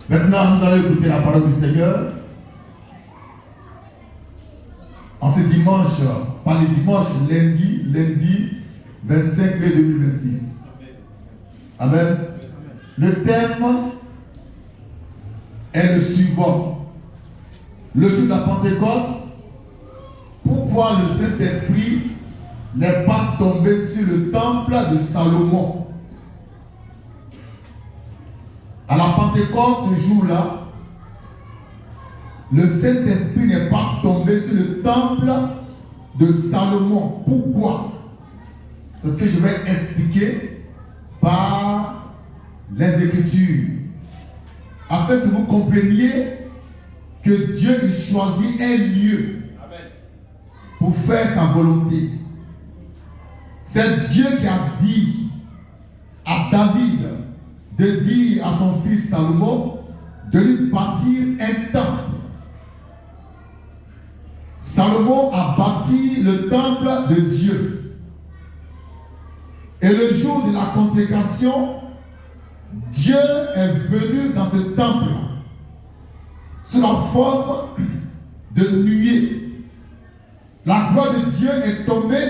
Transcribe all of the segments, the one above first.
Maintenant, nous allons écouter la parole du Seigneur. En ce dimanche, pas le dimanche, lundi 25 mai 2026. Amen. Le thème est le suivant. Le jour de la Pentecôte, pourquoi le Saint-Esprit n'est pas tombé sur le temple de Salomon? À la Pentecôte, ce jour-là, le Saint-Esprit n'est pas tombé sur le temple de Salomon. Pourquoi? C'est ce que je vais expliquer par les Écritures, afin que vous compreniez que Dieu il choisit un lieu pour faire sa volonté. C'est Dieu qui a dit à David de dire à son fils Salomon de lui bâtir un temple. Salomon a bâti le temple de Dieu. Et le jour de la consécration, Dieu est venu dans ce temple sous la forme de nuée. La gloire de Dieu est tombée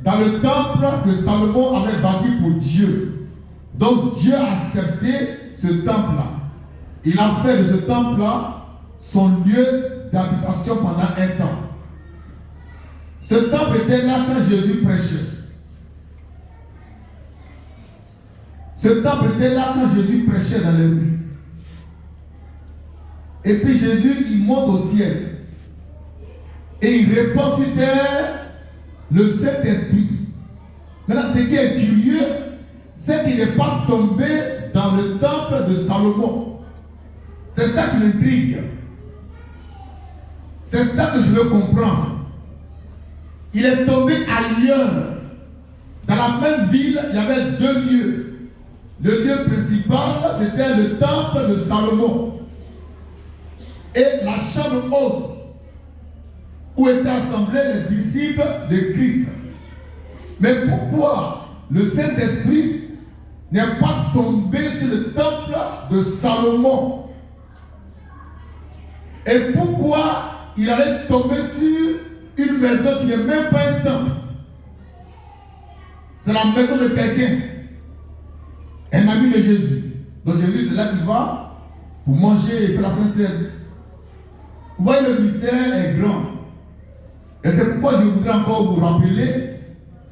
dans le temple que Salomon avait bâti pour Dieu. Donc Dieu a accepté ce temple-là. Il a fait de ce temple-là son lieu d'habitation pendant un temps. Ce temple était là quand Jésus prêchait. Ce temple était là quand Jésus prêchait dans les rues. Et puis Jésus, il monte au ciel. Et il répand sur terre le Saint-Esprit. Maintenant, ce qui est curieux, c'est qu'il n'est pas tombé dans le temple de Salomon. C'est ça qui m'intrigue. C'est ça que je veux comprendre. Il est tombé ailleurs. Dans la même ville, il y avait deux lieux. Le lieu principal, c'était le temple de Salomon. Et la chambre haute, où étaient assemblés les disciples de Christ. Mais pourquoi le Saint-Esprit n'est pas tombé sur le temple de Salomon? Et pourquoi il allait tomber sur une maison qui n'est même pas un temple? C'est la maison de quelqu'un, un ami de Jésus. Donc Jésus, c'est là qu'il va pour manger et faire la Sainte-Seine. Vous voyez, le mystère est grand. Et c'est pourquoi je voudrais encore vous rappeler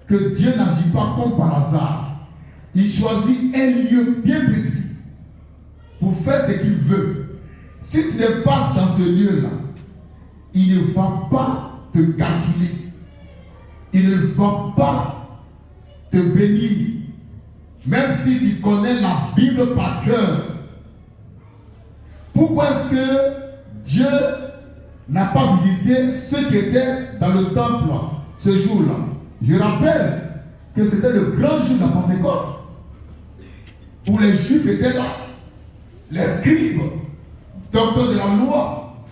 que Dieu n'agit pas comme par hasard. Il choisit un lieu bien précis pour faire ce qu'il veut. Si tu n'es pas dans ce lieu-là, il ne va pas te calculer. Il ne va pas te bénir. Même si tu connais la Bible par cœur. Pourquoi est-ce que Dieu n'a pas visité ceux qui étaient dans le temple ce jour-là? Je rappelle que c'était le grand jour de la Pentecôte, où les Juifs étaient là, les scribes, docteurs de la loi,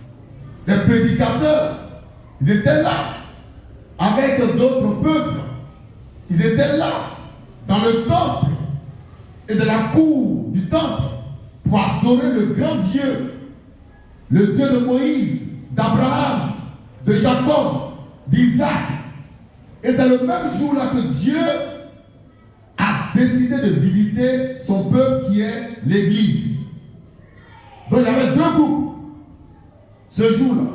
les prédicateurs, ils étaient là, avec d'autres peuples. Ils étaient là, dans le temple et de la cour du temple, pour adorer le grand Dieu, le Dieu de Moïse, d'Abraham, de Jacob, d'Isaac. Et c'est le même jour-là que Dieu a décidé de visiter son peuple qui est l'Église. Donc il y avait deux groupes ce jour-là.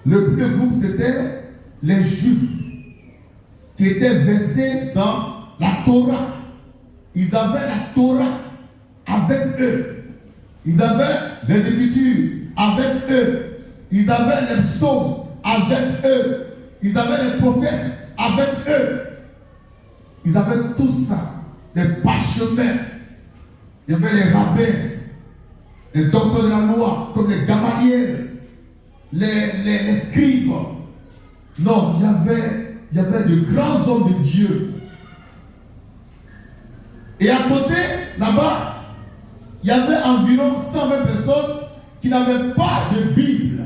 Le premier groupe, c'était les Juifs qui étaient versés dans la Torah. Ils avaient la Torah avec eux. Ils avaient les Écritures avec eux. Ils avaient les psaumes avec eux. Ils avaient les prophètes avec eux. Ils avaient tout ça. Les parchemins. Il y avait les rabbins, les docteurs de la loi, comme les Gamaliel, les scribes. Non, il y avait de grands hommes de Dieu. Et à côté, là-bas, il y avait environ 120 personnes qui n'avaient pas de Bible.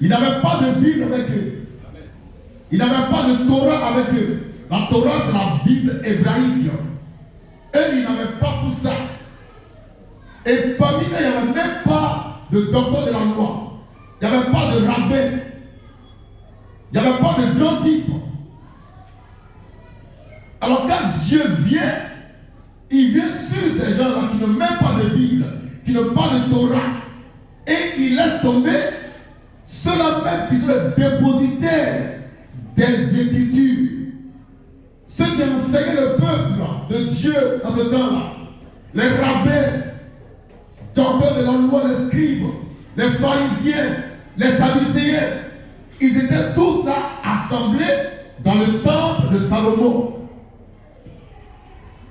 Ils n'avaient pas de Bible avec eux. Ils n'avaient pas de Torah avec eux. La Torah, c'est la Bible hébraïque. Eux, ils n'avaient pas tout ça. Et parmi eux, il n'y avait même pas de docteur de la loi. Il n'y avait pas de rabbin. Il n'y avait pas de grand type. Alors quand Dieu vient, il vient sur ces gens-là qui n'ont même pas de Bible, qui n'ont pas de Torah. Et il laisse tomber ceux-là même qui sont les dépositaires des Écritures. Ceux qui enseignaient le peuple de Dieu dans ce temps-là. Les rabbins, docteurs de la loi, les scribes, les pharisiens, les sadducéens. Ils étaient tous là assemblés dans le temple de Salomon.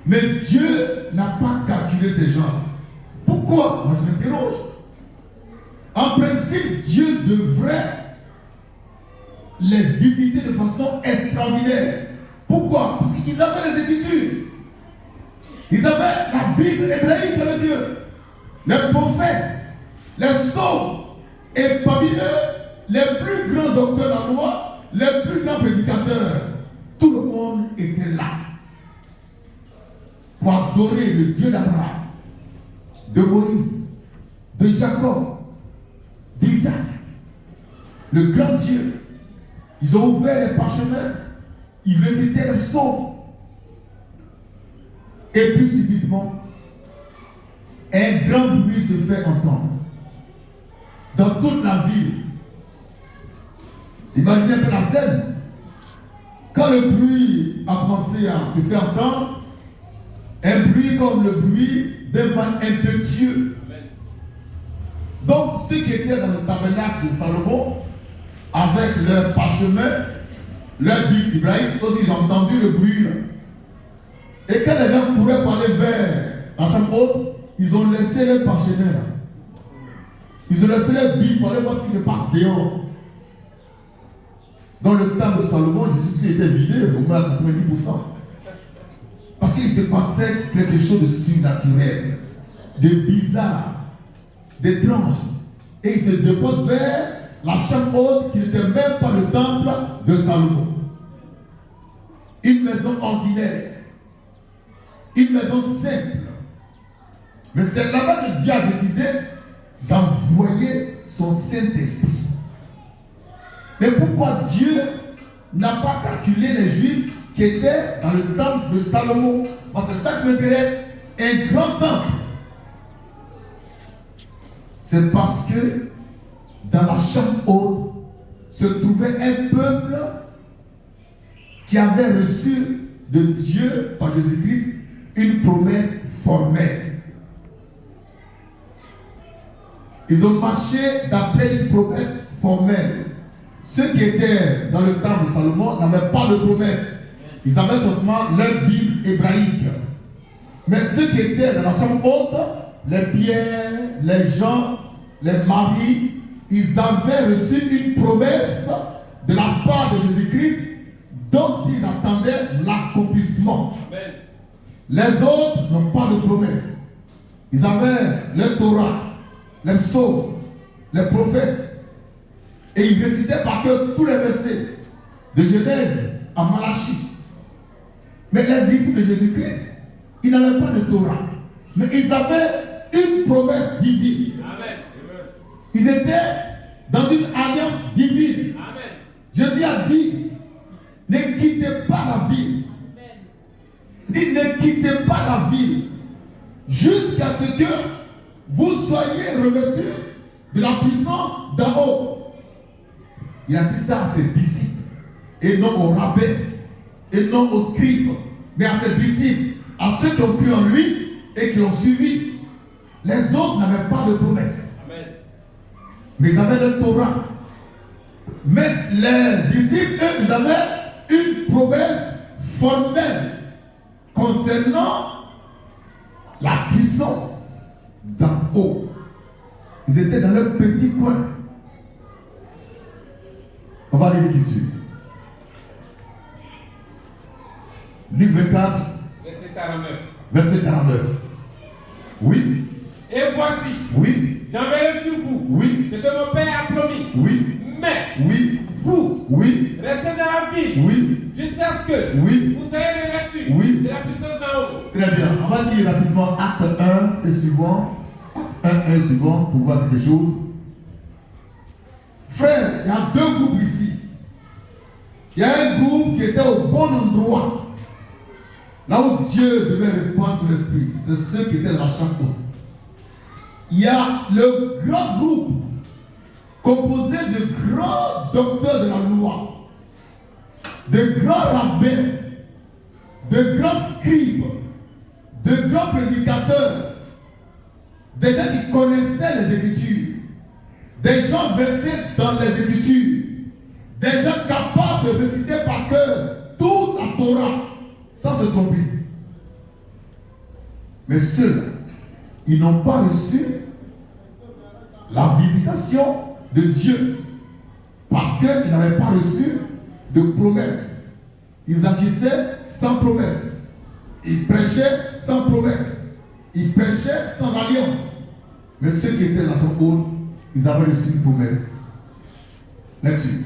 Mais Dieu n'a pas calculé ces gens. Pourquoi? Moi je m'interroge. En principe, Dieu devrait les visiter de façon extraordinaire. Pourquoi? Parce qu'ils avaient les Écritures. Ils avaient la Bible hébraïque avec eux. Les prophètes, les psaumes. Et parmi eux, les plus grands docteurs de la loi, les plus grands prédicateurs. Tout le monde était là pour adorer le Dieu d'Abraham, de Moïse, de Jacob, d'Isaac, le grand Dieu. Ils ont ouvert les parchemins, ils récitaient le psaume. Et puis subitement, un grand bruit se fait entendre dans toute la ville. Imaginez un peu la scène. Quand le bruit a commencé à se faire entendre, un bruit comme le bruit d'un vent impétueux. Donc ceux qui étaient dans le tabernacle de Salomon, avec leur parchemin, leur Bible hébraïque, aussi ils ont entendu le bruit. Et quand les gens couraient pour aller vers la chambre haute, ils ont laissé leur parchemin. Ils ont laissé leur Bible pour aller voir ce qui se passe dehors. Dans le temps de Salomon, Jésus était vidé au moins à 90%. Parce qu'il se passait quelque chose de surnaturel, de bizarre, d'étrange. Et il se dépose vers la chambre haute qui n'était même pas le temple de Salomon. Une maison ordinaire, une maison simple. Mais c'est là-bas que Dieu a décidé d'envoyer son Saint-Esprit. Mais pourquoi Dieu n'a pas calculé les Juifs qui étaient dans le temple de Salomon? Parce que c'est ça qui m'intéresse, un grand temple. C'est parce que dans la chambre haute se trouvait un peuple qui avait reçu de Dieu par Jésus-Christ une promesse formelle. Ils ont marché d'après une promesse formelle. Ceux qui étaient dans le temple de Salomon n'avaient pas de promesse. Ils avaient seulement leur Bible hébraïque. Mais ceux qui étaient dans la chambre haute, les Pierre, les Jean, les Marie, ils avaient reçu une promesse de la part de Jésus-Christ dont ils attendaient l'accomplissement. Les autres n'ont pas de promesse. Ils avaient le Torah, les psaumes, les prophètes. Et ils récitaient par cœur tous les versets de Genèse à Malachie. Mais les disciples de Jésus-Christ, ils n'avaient pas de Torah. Mais ils avaient une promesse divine. Amen. Ils étaient dans une alliance divine. Amen. Jésus a dit, ne quittez pas la ville. Il ne quittez pas la ville jusqu'à ce que vous soyez revêtus de la puissance d'en haut. Il a dit ça à ses disciples, et non aux rabbins, et non aux scribes, mais à ses disciples, à ceux qui ont cru en lui et qui l'ont suivi. Les autres n'avaient pas de promesse. Amen. Mais ils avaient le Torah. Mais les disciples, eux, ils avaient une promesse formelle concernant la puissance d'en haut. Ils étaient dans leur petit coin. On va lire l'issue. Luc 24, verset 49. Verset 49. Oui. Et voici, oui, j'enverrai sur vous, oui, ce que mon Père a promis. Oui. Mais Oui. Vous, Oui. restez dans la ville, Oui. jusqu'à ce que Oui. vous soyez revêtus Oui. de la puissance d'en haut. Très bien. On va lire rapidement Acte 1 et suivant. un suivant pour voir quelque chose. Frère, il y a deux groupes ici. Il y a un groupe qui était au bon endroit. Là où Dieu devait répandre son esprit. C'est ceux qui étaient dans la chambre haute. Il y a le grand groupe composé de grands docteurs de la loi, de grands rabbins, de grands scribes, de grands prédicateurs, des gens qui connaissaient les Écritures, des gens versés dans les Écritures, des gens capables de réciter par cœur toute la Torah sans se tromper. Mais ceux-là, ils n'ont pas reçu la visitation de Dieu parce qu'ils n'avaient pas reçu de promesses. Ils agissaient sans promesse. Ils prêchaient sans promesse. Ils prêchaient sans alliance. Mais ceux qui étaient dans son haut, ils avaient reçu une promesse. Là-dessus.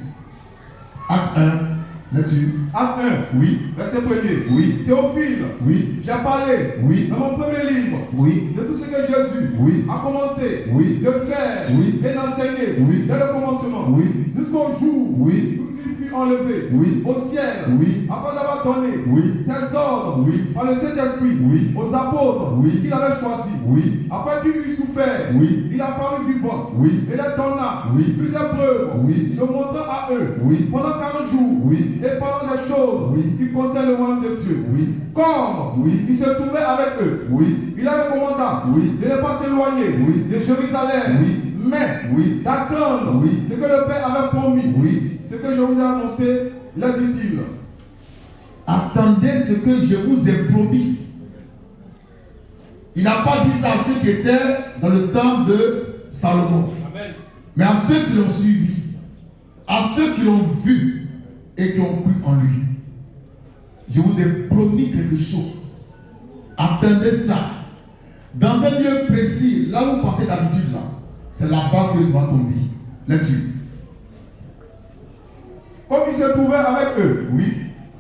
Acte 1. Là-dessus. Acte 1. Oui. Verset 1er. Oui. Théophile. Oui. J'ai parlé. Oui. Dans mon premier livre. Oui. De tout ce que Jésus Oui. a commencé. Oui. De faire. Oui. Et d'enseigner. Oui. Dès le commencement. Oui. Jusqu'au jour. Oui. Où il fut enlevé. Oui. Au ciel. Oui. Après avoir donné. Oui. Ses ordres. Oui. Par le Saint-Esprit. Oui. Aux apôtres. Oui. Qu'il avait choisis. Oui. Après qu'il eut souffert. Oui. Il apparut vivant. Oui. Et leur donna. Oui. Plusieurs preuves. Oui. Se montrant à eux. Oui. Pendant 40 jours. Oui. Et parlant des choses. Oui. Qui concernent le royaume de Dieu. Oui. Comme Oui. il se trouvait avec eux. Oui. Il leur recommanda Oui. de ne pas s'éloigner Oui. de Jérusalem, Oui. mais Oui. d'attendre Oui. ce que le Père avait promis. Oui. Ce que je vous ai annoncé, leur dit-il. Attendez ce que je vous ai promis. Il n'a pas dit ça à ceux qui étaient dans le temps de Salomon. Amen. Mais à ceux qui l'ont suivi, à ceux qui l'ont vu et qui ont cru en lui. Je vous ai promis quelque chose. Attendez ça. Dans un lieu précis, là où vous partez d'habitude, là, c'est là-bas que ça va tomber. Là-dessus. Comme il se trouvait avec eux, Oui.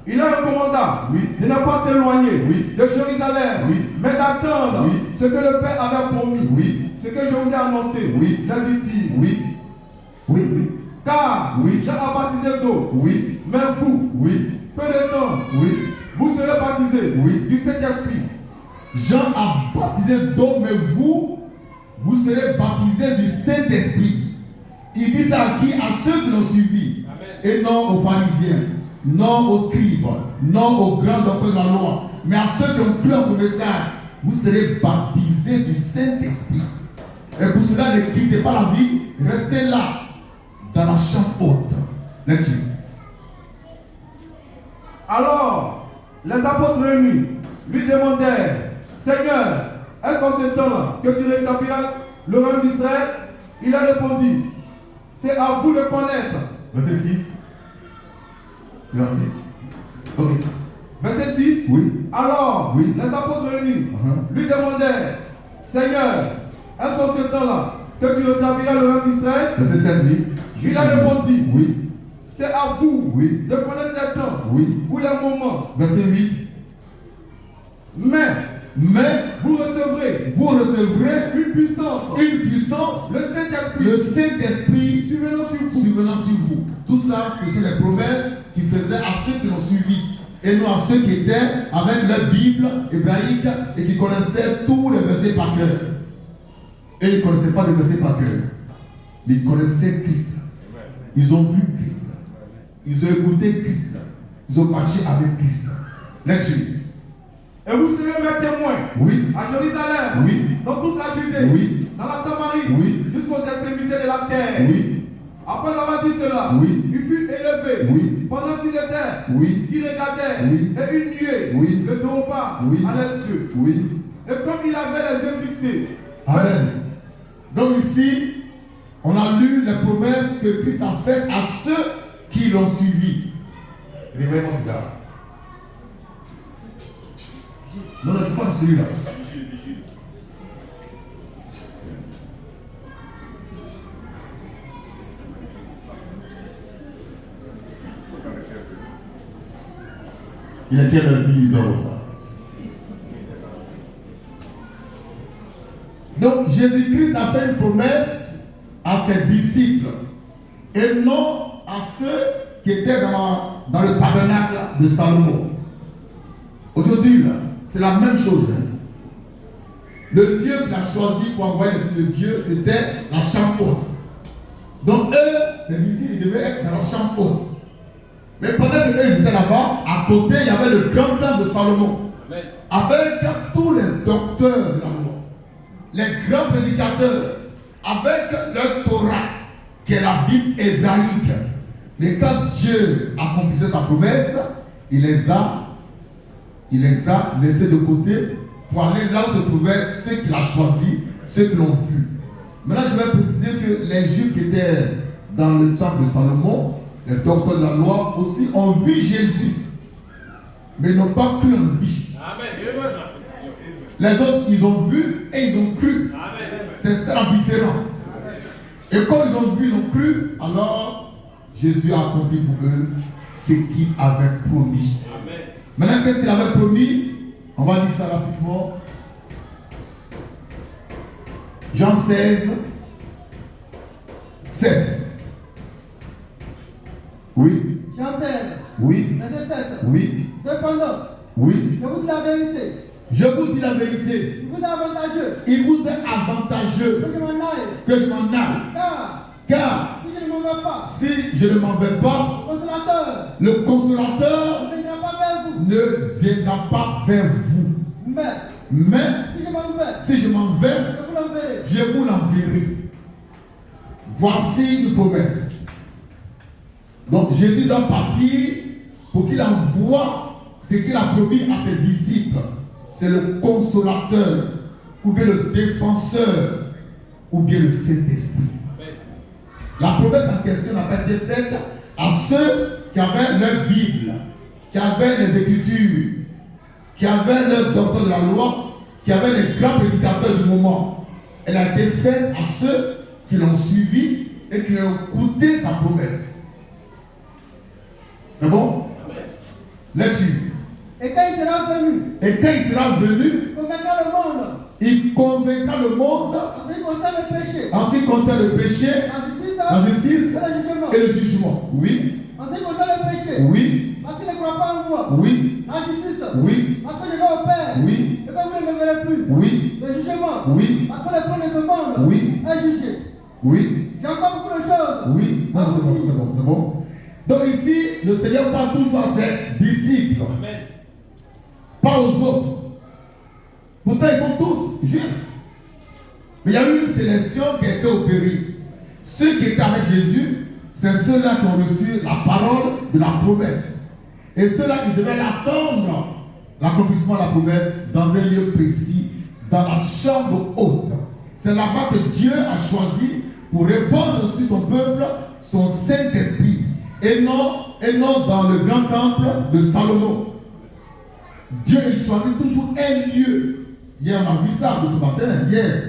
il leur recommanda Oui. de ne pas s'éloigner Oui. de Jérusalem, Oui. mais d'attendre Oui. ce que le Père avait promis. Oui. Ce que je vous ai annoncé, Oui. leur dit-il. Oui. Oui. Oui. Car Oui. Jean a baptisé d'eau, Oui. mais vous, Oui. peu de temps, Oui. vous serez baptisés Oui. du Saint-Esprit. Jean a baptisé d'eau, mais vous serez baptisés du Saint-Esprit. Il dit ça à qui? À ceux qui l'ont suivi. Amen. Et non aux pharisiens, non aux scribes, non aux grands docteurs de la loi, mais à ceux qui ont cru en ce message. Vous serez baptisés du Saint-Esprit. Et pour cela, ne quittez pas la vie, restez là, dans la chambre haute. Là-dessus. Alors, les apôtres réunis lui demandèrent, Seigneur, est-ce en ce temps que tu rétabliras le royaume d'Israël? Il a répondu, c'est à vous de connaître. Verset 6. Verset 6. Ok. Verset 6. Oui. Alors, Oui. les apôtres réunis Uh-huh. lui demandèrent, Seigneur, est-ce en ce temps-là que tu rétabliras le royaume d'Israël? Verset 7, oui. Il a répondu, Oui. c'est à vous Oui. de connaître les temps Oui. ou les moments. Verset 8. Mais Mais vous recevrez vous recevrez une puissance, une puissance, le Saint-Esprit, le Saint-Esprit survenant sur vous. survenant sur vous. Tout ça, ce sont les promesses qu'il faisait à ceux qui l'ont suivi. Et non à ceux qui étaient avec leur Bible hébraïque et qui connaissaient tous les versets par cœur. Et ils ne connaissaient pas les versets par cœur. Mais ils connaissaient Christ. Ils ont vu Christ. Ils ont écouté Christ. Ils ont marché avec Christ. Là-dessus. Et vous serez mes témoins Oui. à Jérusalem, Oui. dans toute la Judée, Oui. dans la Samarie, Oui. jusqu'aux extrémités de la terre. Oui. Après avoir dit cela, Oui. il fut élevé Oui. pendant qu'ils étaient, Oui. qu'ils regardaient, Oui. et une nuée Oui. le déroba Oui. à leurs yeux. Oui. Et comme il avait les yeux fixés, Amen. Donc ici, on a lu les promesses que Christ a faites à ceux qui l'ont suivi. Réveille mon cigare. Non, non, je ne parle pas de celui-là. Il a quelle heure il dort ça? Donc Jésus-Christ a fait une promesse à ses disciples et non à ceux qui étaient dans le tabernacle de Salomon. Aujourd'hui, là, c'est la même chose. Le lieu qu'il a choisi pour envoyer l'Esprit de Dieu, c'était la chambre haute. Donc eux, les disciples, ils devaient être dans la chambre haute. Mais pendant que eux étaient là-bas, à côté, il y avait le grand temple de Salomon. Amen. Avec tous les docteurs de la loi, les grands prédicateurs, avec leur Torah, qui est la Bible hébraïque. Mais quand Dieu accomplissait sa promesse, il les a laissés de côté pour aller là où se trouvaient ceux qu'il a choisis, ceux qui l'ont vu. Maintenant, je vais préciser que les Juifs qui étaient dans le temple de Salomon, les docteurs de la loi aussi, ont vu Jésus, mais n'ont pas cru en lui. Amen. Les autres, ils ont vu et ils ont cru. Amen. C'est ça la différence. Et quand ils ont vu, ils ont cru, alors Jésus a accompli pour eux ce qu'il avait promis. Amen. Maintenant, qu'est-ce qu'il avait promis? On va lire ça rapidement. Jean 16, 7. Oui. Jean 16, Oui. verset 7. Oui. Cependant, Oui. je vous dis la vérité. Je vous dis la vérité. Il vous est avantageux Il vous est avantageux que je m'en aille. que je m'en aille. Car Si je ne m'en vais pas, si je ne m'en vais pas, le consolateur le consolateur ne viendra pas vers vous. ne viendra pas vers vous. Mais Si je m'en vais, si je m'en vais, je vous l'enverrai. je vous l'enverrai. Voici une promesse. Donc Jésus doit partir pour qu'il envoie ce qu'il a promis à ses disciples. C'est le consolateur, ou bien le défenseur, ou bien le Saint-Esprit. La promesse en question n'a pas été faite à ceux qui avaient leur Bible, qui avaient les Écritures, qui avaient leur docteur de la loi, qui avaient les grands prédicateurs du moment. Elle a été faite à ceux qui l'ont suivi et qui ont écouté sa promesse. C'est bon? Lecture. Et quand il sera venu, Et quand il sera venu, il convaincra le monde il convaincra le monde en ce qui concerne le péché, en ce qui concerne le péché, la justice, la justice et le jugement. et le jugement. Oui, En ce qui concerne le péché, oui, parce qu'il ne croit pas en moi. oui, La justice, oui, parce que je vais au Père. oui, Et comme vous ne me verrez plus. oui, Le jugement, oui, parce que le prince de ce monde oui, est jugé. oui, J'ai encore beaucoup de choses. oui. Non, c'est bon, c'est bon, c'est bon. Donc ici, le Seigneur parle toujours à ses disciples, Amen. pas aux autres. Pourtant, ils sont tous juifs. Mais il y a eu une sélection qui a été opérée. Ceux qui étaient avec Jésus, c'est ceux-là qui ont reçu la parole de la promesse. Et ceux-là qui devaient attendre l'accomplissement de la promesse dans un lieu précis, dans la chambre haute. C'est là-bas que Dieu a choisi pour répandre sur son peuple son Saint-Esprit. Et non dans le grand temple de Salomon. Dieu il choisit toujours un lieu. Hier on a vu ça ce matin. Hier,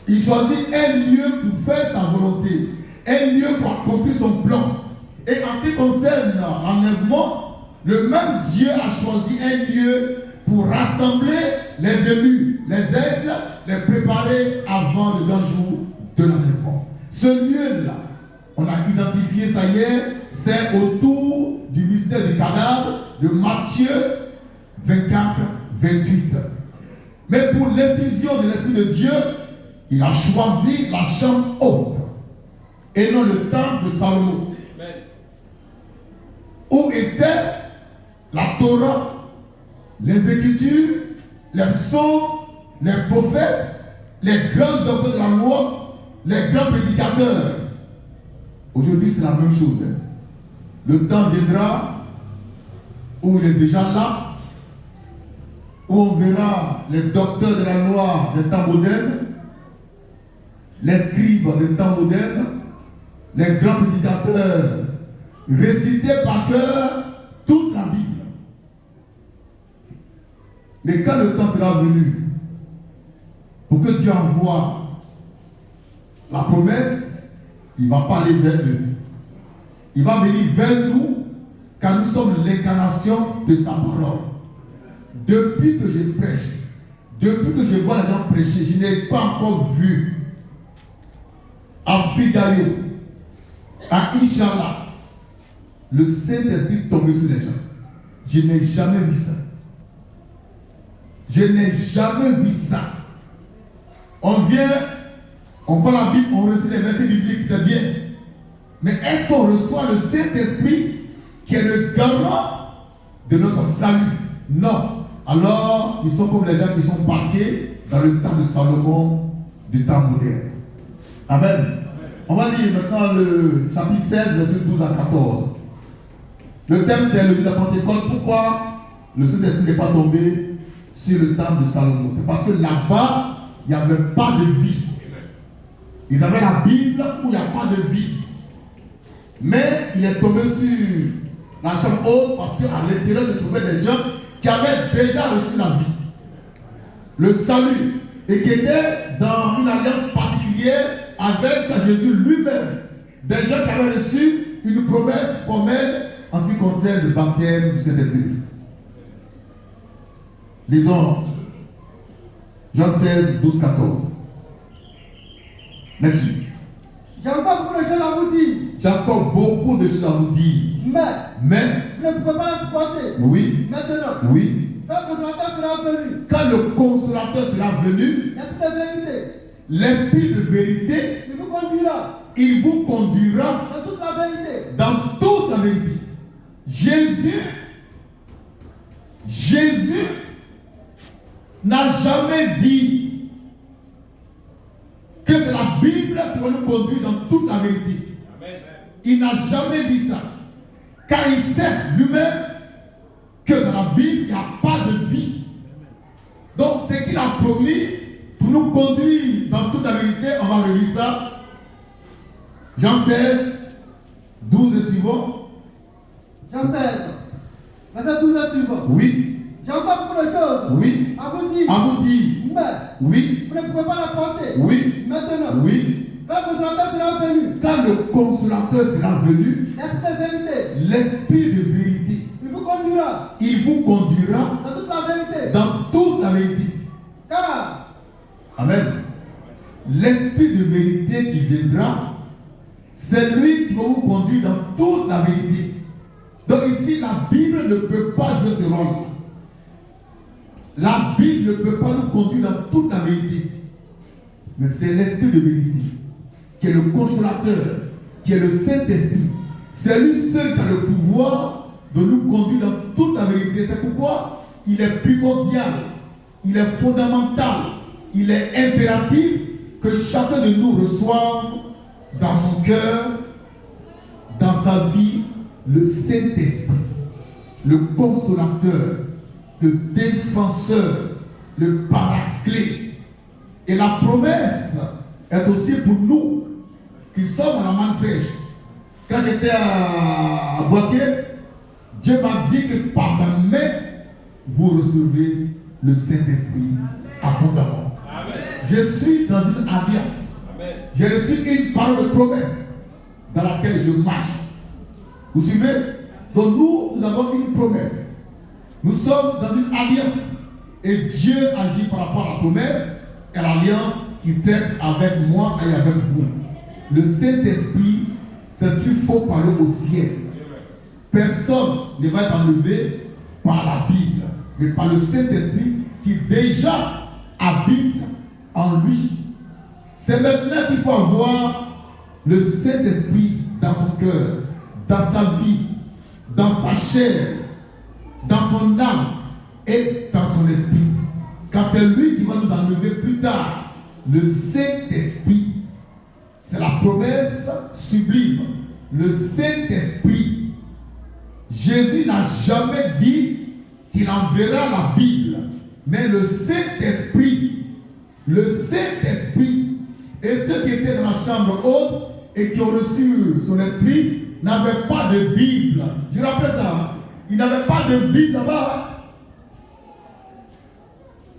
il choisit un lieu pour faire sa volonté, un lieu pour accomplir son plan. Et en ce qui concerne l'enlèvement, le même Dieu a choisi un lieu pour rassembler les élus, les aigles, les préparer avant le grand jour de l'enlèvement. Ce lieu-là, on a identifié ça hier, c'est autour du mystère du cadavre de Matthieu 24, 28. Mais pour l'effusion de l'Esprit de Dieu, il a choisi la chambre haute et non le temple de Salomon. Amen. Où était la Torah, les Écritures, les psaumes, les prophètes, les grands docteurs de la loi, les grands prédicateurs. Aujourd'hui, c'est la même chose. Le temps viendra où il est déjà là, où on verra les docteurs de la loi des temps modernes, les scribes des temps modernes, les grands prédicateurs réciter par cœur toute la Bible. Mais quand le temps sera venu pour que Dieu envoie la promesse, il ne va pas aller vers eux. Il va venir vers nous car nous sommes l'incarnation de sa parole. Depuis que je prêche, Depuis que je vois les gens prêcher, je n'ai pas encore vu à Figayo, à Inch'Allah, le Saint-Esprit tomber sur les gens. Je n'ai jamais vu ça. Je n'ai jamais vu ça. On vient, on prend la Bible, on reçoit les versets bibliques, c'est bien. Mais est-ce qu'on reçoit le Saint-Esprit qui est le garant de notre salut? Non. Alors, ils sont comme les gens qui sont parqués dans le temps de Salomon, du temps moderne. Amen. On va lire maintenant le chapitre 16, verset 12 à 14. Le thème, c'est le jour de la Pentecôte. Pourquoi le Saint-Esprit n'est pas tombé sur le temple de Salomon? C'est parce que là-bas, il n'y avait pas de vie. Ils avaient la Bible où il n'y a pas de vie. Mais il est tombé sur la chambre haute parce qu'à l'intérieur se trouvaient des gens qui avaient déjà reçu la vie, le salut, et qui étaient dans une alliance particulière avec Jésus lui-même. Des gens qui avaient reçu une promesse formelle en ce qui concerne le baptême du Saint-Esprit. Lisons Jean 16, 12, 14. Merci. J'ai encore beaucoup de choses à vous dire. J'ai encore beaucoup de choses à vous dire. Mais vous ne pouvez pas la supporter. Oui. Maintenant. Oui. Quand le consolateur sera venu. Quand le consolateur sera venu, l'esprit de vérité. L'esprit de vérité. Il vous conduira. Il vous conduira. Dans toute la vérité. Dans toute la vérité. Jésus n'a jamais dit que c'est la Bible qui va nous conduire dans toute la vérité. Amen. Il n'a jamais dit ça. Car il sait lui-même que dans la Bible, il n'y a pas de vie. Donc, ce qu'il a promis pour nous conduire dans toute la vérité, on va relire ça. Jean 16, 12 et suivant. Jean 16, verset 12 et suivant. Oui. J'ai encore beaucoup de choses. Oui. À vous dire. À vous dire. Mais. Oui. Vous ne pouvez pas la porter. Oui. Maintenant. Oui. Quand le consolateur sera venu. Quand le consolateur sera venu. L'esprit de vérité. L'esprit de vérité. Il vous conduira. Il vous conduira. Dans toute la vérité. Dans toute la vérité. Car. Amen. L'esprit de vérité qui viendra, c'est lui qui va vous conduire dans toute la vérité. Donc ici, la Bible ne peut pas jouer ce rôle. La Bible ne peut pas nous conduire dans toute la vérité. Mais c'est l'esprit de vérité, qui est le consolateur, qui est le Saint-Esprit. C'est lui seul qui a le pouvoir de nous conduire dans toute la vérité. C'est pourquoi il est primordial, il est fondamental, il est impératif que chacun de nous reçoive dans son cœur, dans sa vie, le Saint-Esprit, le consolateur, le défenseur, le paraclet. Et la promesse est aussi pour nous qui sommes à la manne fraîche. Quand j'étais à Boaké, Dieu m'a dit que par ma main, vous recevrez le Saint-Esprit abondamment. Amen. Je suis dans une alliance. Amen. J'ai reçu une parole de promesse dans laquelle je marche. Vous suivez? Donc nous avons une promesse. Nous sommes dans une alliance. Et Dieu agit par rapport à la promesse et l'alliance qu'il traite avec moi et avec vous. Le Saint-Esprit, c'est ce qu'il faut parler au ciel. Personne ne va être enlevé par la Bible, mais par le Saint-Esprit qui déjà habite en lui. C'est maintenant qu'il faut avoir le Saint-Esprit dans son cœur, dans sa vie, dans sa chair, dans son âme et dans son esprit. Car c'est lui qui va nous enlever plus tard. Le Saint-Esprit, c'est la promesse sublime. Le Saint-Esprit, Jésus n'a jamais dit qu'il enverra la Bible, mais le Saint-Esprit, et ceux qui étaient dans la chambre haute et qui ont reçu son esprit n'avaient pas de Bible. Je rappelle ça. Ils n'avaient pas de Bible là-bas.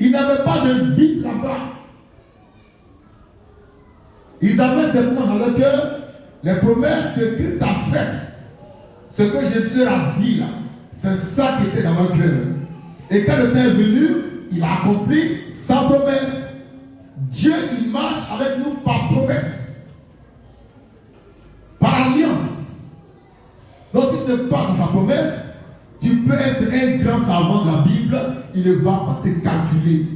Ils n'avaient pas de Bible là-bas. Ils avaient simplement dans leur cœur les promesses que Christ a faites. Ce que Jésus leur a dit là, c'est ça qui était dans leur cœur. Et quand le temps est venu, il a accompli sa promesse. Dieu, il marche avec nous par promesse, par alliance. Donc si tu n'es pas dans sa promesse, tu peux être un grand savant de la Bible, il ne va pas te calculer.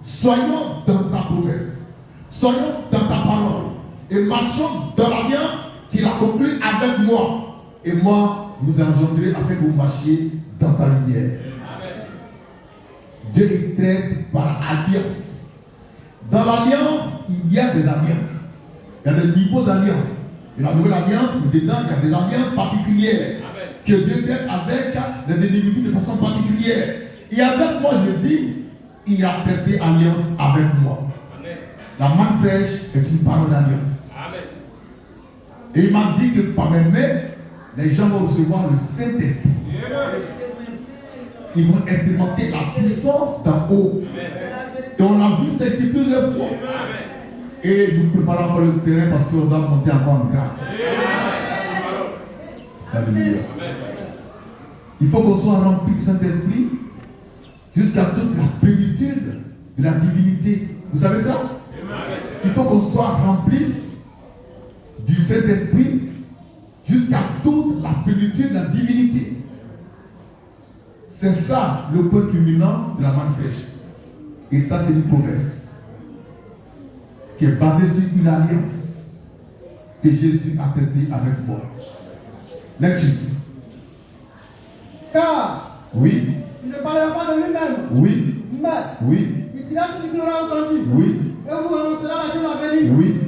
Soyons dans sa promesse, soyons dans sa parole et marchons dans l'alliance qu'il a conclue avec moi. Et moi, je vous engendrerai afin que vous marchiez dans sa lumière. Amen. Dieu il traite par alliance. Dans l'alliance, il y a des alliances. Il y a des niveaux d'alliance. Et la nouvelle alliance, dedans, il y a des alliances particulières. Amen. Que Dieu traite avec les individus de façon particulière. Et avec moi, je le dis, il a traité alliance avec moi. Amen. La main fraîche est une parole d'alliance. Amen. Et il m'a dit que par mes mains, les gens vont recevoir le Saint-Esprit. Amen. Ils vont expérimenter la puissance d'en haut. Amen. Et on a vu ça ici plusieurs fois. Amen. Et nous préparons encore le terrain parce qu'on doit monter encore en grade. Alléluia. Il faut qu'on soit rempli du Saint-Esprit jusqu'à toute la plénitude de la divinité. Vous savez ça? Il faut qu'on soit rempli du Saint-Esprit jusqu'à toute la plénitude de la divinité. C'est ça le point culminant de la manne fraîche. Et ça, c'est une promesse qui est basée sur une alliance que Jésus a traitée avec moi. Lecture. Car oui. il ne parlera pas de lui-même. Oui. Mais oui. il dira tout ce qu'il aura entendu. Oui. Et vous annoncera la chose à venir. Oui.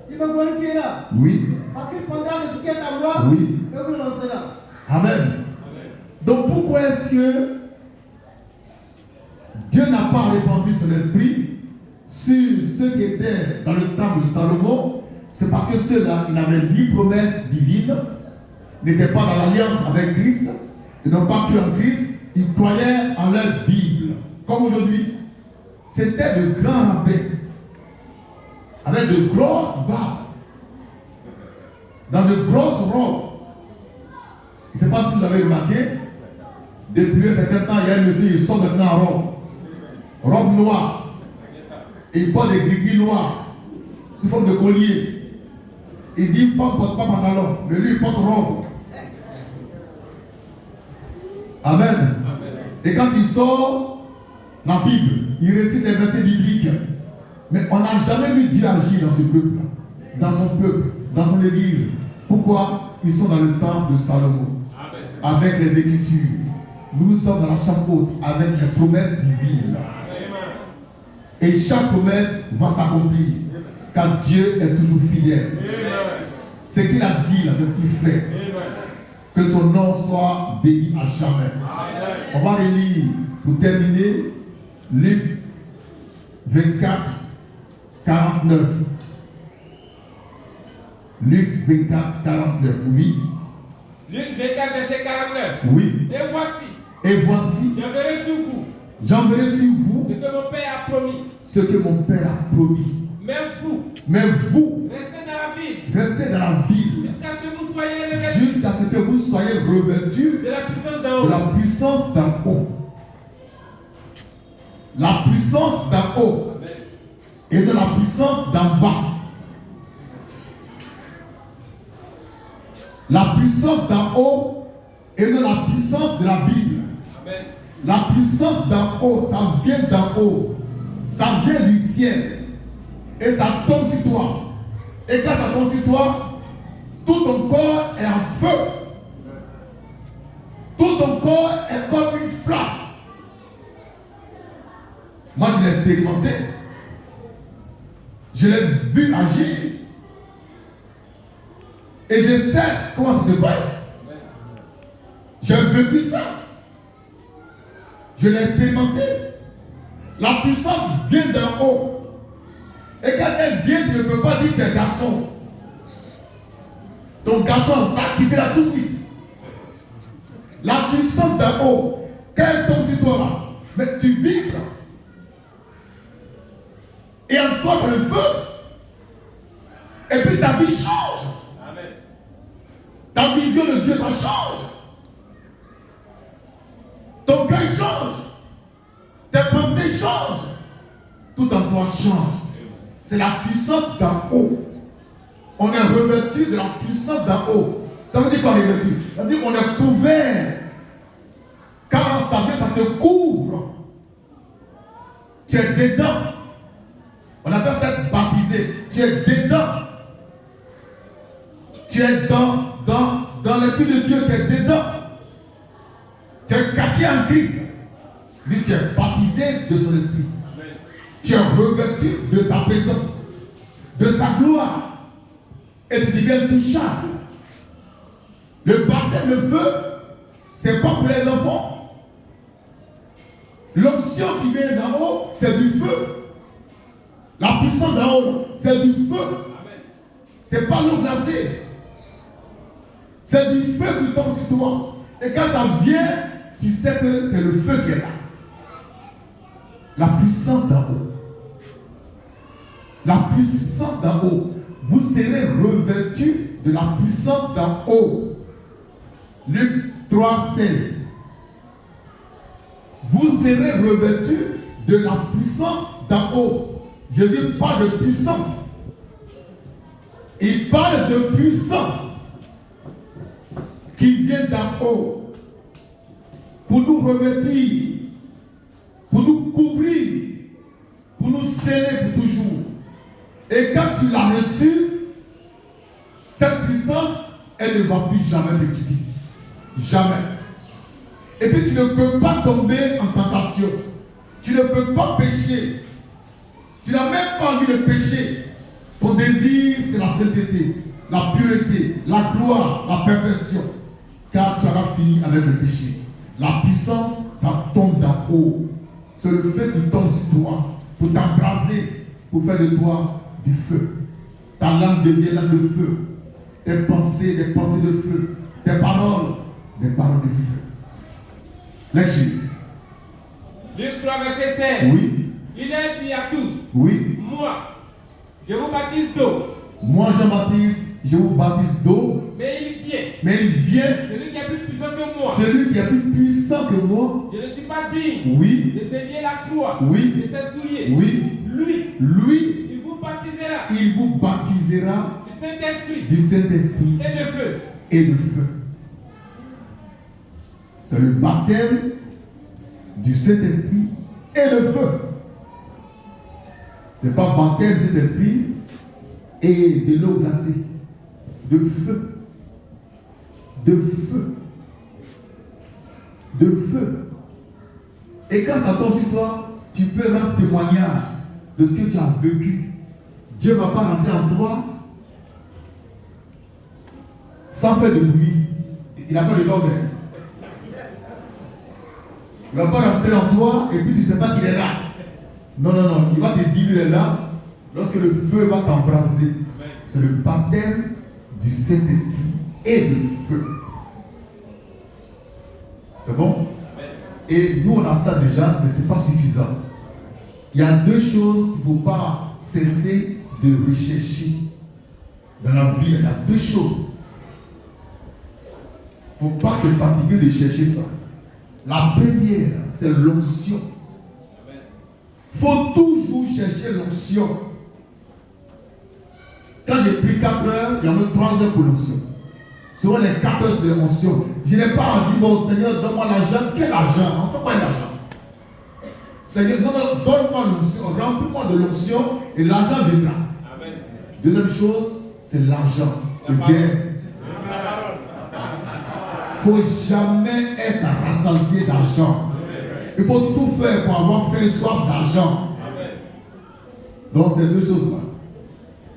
Il me glorifiera. Oui. Parce qu'il prendra de ce qui est à moi. Oui. Et vous l'annoncera. Amen. Donc pourquoi est-ce que Dieu n'a pas répandu son esprit sur ceux qui étaient dans le temps de Salomon? C'est parce que ceux-là, ils n'avaient ni promesse divine, n'étaient pas dans l'alliance avec Christ, ils n'ont pas cru en Christ, ils croyaient en leur Bible. Comme aujourd'hui, c'était de grands rabbins, avec de grosses barbes, dans de grosses robes. Je ne sais pas si vous l'avez remarqué, depuis un certain temps, il y a un monsieur, il sort maintenant en robe noire, et il porte des gris noirs, sous forme de collier. Il dit, femme ne porte pas pantalon, mais lui il porte robe. Amen. Amen. Et quand il sort la Bible, il récite les versets bibliques. Mais on n'a jamais vu Dieu agir dans ce peuple, dans son peuple, dans son église. Pourquoi? Ils sont dans le temple de Salomon, Amen. Avec les Écritures. Nous sommes dans la chambre haute avec les promesses divines. Amen. Et chaque promesse va s'accomplir, car Dieu est toujours fidèle. Amen. Ce qu'il a dit là, c'est ce qu'il fait. Amen. Que son nom soit béni à jamais. Amen. On va relire pour terminer Luc 24, 49. Luc 24, 49. Oui. Luc 24, verset 49. Oui. Et voici. J'enverrai sur vous. J'enverrai sur vous. Ce que mon Père a promis. Ce que mon Père a promis. Mais vous. Restez dans la ville. Restez dans la ville. Jusqu'à ce que vous soyez revêtus de la puissance d'en haut. De la puissance d'en haut. La puissance d'en haut. Amen. Et de la puissance d'en bas. La puissance d'en haut et de la puissance de la Bible. Amen. La puissance d'en haut, ça vient d'en haut. Ça vient du ciel. Et ça tombe sur toi. Et quand ça tombe sur toi, tout ton corps est en feu. Tout ton corps est comme une flamme. Moi, je l'ai expérimenté. Je l'ai vu agir. Et je sais comment ça se passe. J'ai vécu ça. Je l'ai expérimenté. La puissance vient d'en haut. Et quand elle vient, tu ne peux pas dire que tu es garçon. Ton garçon va quitter là tout de suite. La puissance d'en haut, quand elle tombe sur toi là, mais tu vibres. Et en toi, c'est le feu. Et puis ta vie change. Amen. Ta vision de Dieu, ça change. Ton cœur change. Tes pensées tout en toi change. C'est la puissance d'en haut. On est revêtu de la puissance d'en haut. Ça veut dire quoi revêtu? Ça veut dire qu'on est couvert. Quand ça vient, ça te couvre. Tu es dedans. On appelle ça être baptisé. Tu es dedans. Tu es dans l'Esprit de Dieu, tu es dedans. Tu es caché en Christ. Mais tu es baptisé de son esprit. Tu es revêtu de sa présence, de sa gloire. Et tu deviens touchable. Le baptême de feu, c'est pas pour les enfants. L'onction qui vient d'en haut, c'est du feu. La puissance d'en haut, c'est du feu. C'est pas l'eau glacée. C'est du feu qui tombe sur toi. Et quand ça vient, tu sais que c'est le feu qui est là. La puissance d'en haut. La puissance d'en haut. Vous serez revêtus de la puissance d'en haut. Luc 3, 16. Vous serez revêtus de la puissance d'en haut. Jésus parle de puissance. Il parle de puissance qui vient d'en haut pour nous revêtir, pour nous couvrir, pour nous sceller pour toujours. Et quand tu l'as reçu, cette puissance, elle ne va plus jamais te quitter. Jamais. Et puis tu ne peux pas tomber en tentation. Tu ne peux pas pécher. Tu n'as même pas envie de pécher. Ton désir, c'est la sainteté, la pureté, la gloire, la perfection. Car tu auras fini avec le péché. La puissance, ça tombe d'en haut. C'est le feu qui tombe sur toi pour t'embraser, pour faire de toi du feu. Ta langue devient langue de feu. Tes pensées, des pensées de feu. Tes paroles, des paroles de feu. Lecture. Luc 3, verset 16. Oui. Il est dit à tous. Oui. Moi, je vous baptise d'eau. Moi, Jean-Baptiste, je vous baptise d'eau. Mais il vient. Mais il vient. Celui qui est plus puissant que moi. Celui qui est plus puissant que moi. Je ne suis pas digne. Oui. De délier la croix. Oui. De ses souliers. Oui. Lui. Il vous baptisera. Il vous baptisera Du Saint-Esprit. du Saint-Esprit Et de feu. et de feu. C'est le baptême du Saint-Esprit et de feu. Ce n'est pas baptême du Saint-Esprit et de l'eau glacée. De feu. De feu. De feu. Et quand ça tombe sur toi, tu peux rendre témoignage de ce que tu as vécu. Dieu ne va pas rentrer en toi sans faire de bruit. Il n'a pas de l'ordre. Il ne va pas rentrer en toi et puis tu ne sais pas qu'il est là. Non, non, non. Il va te dire qu'il est là lorsque le feu va t'embraser. C'est le baptême du Saint-Esprit et du feu. C'est bon? Et nous, on a ça déjà, mais ce n'est pas suffisant. Il y a deux choses qu'il ne faut pas cesser de rechercher dans la vie. Il y a deux choses. Il ne faut pas te fatiguer de chercher ça. La première, c'est l'onction. Il faut toujours chercher l'onction. Quand j'ai pris 4 heures, il y en a 3 heures pour l'onction. Souvent les 4 heures, c'est l'onction. Je n'ai pas dit, bon Seigneur, donne-moi l'argent. Quel argent? On ne fait pas l'argent. Seigneur, donne-moi l'onction, remplis-moi de l'onction et l'argent viendra. Amen. Deuxième chose, c'est l'argent. Le gain. Il ne faut jamais être rassasié d'argent. Il faut tout faire pour avoir fait soif d'argent. Donc ces deux choses-là,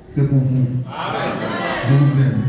c'est pour vous. Amen. Je vous aime.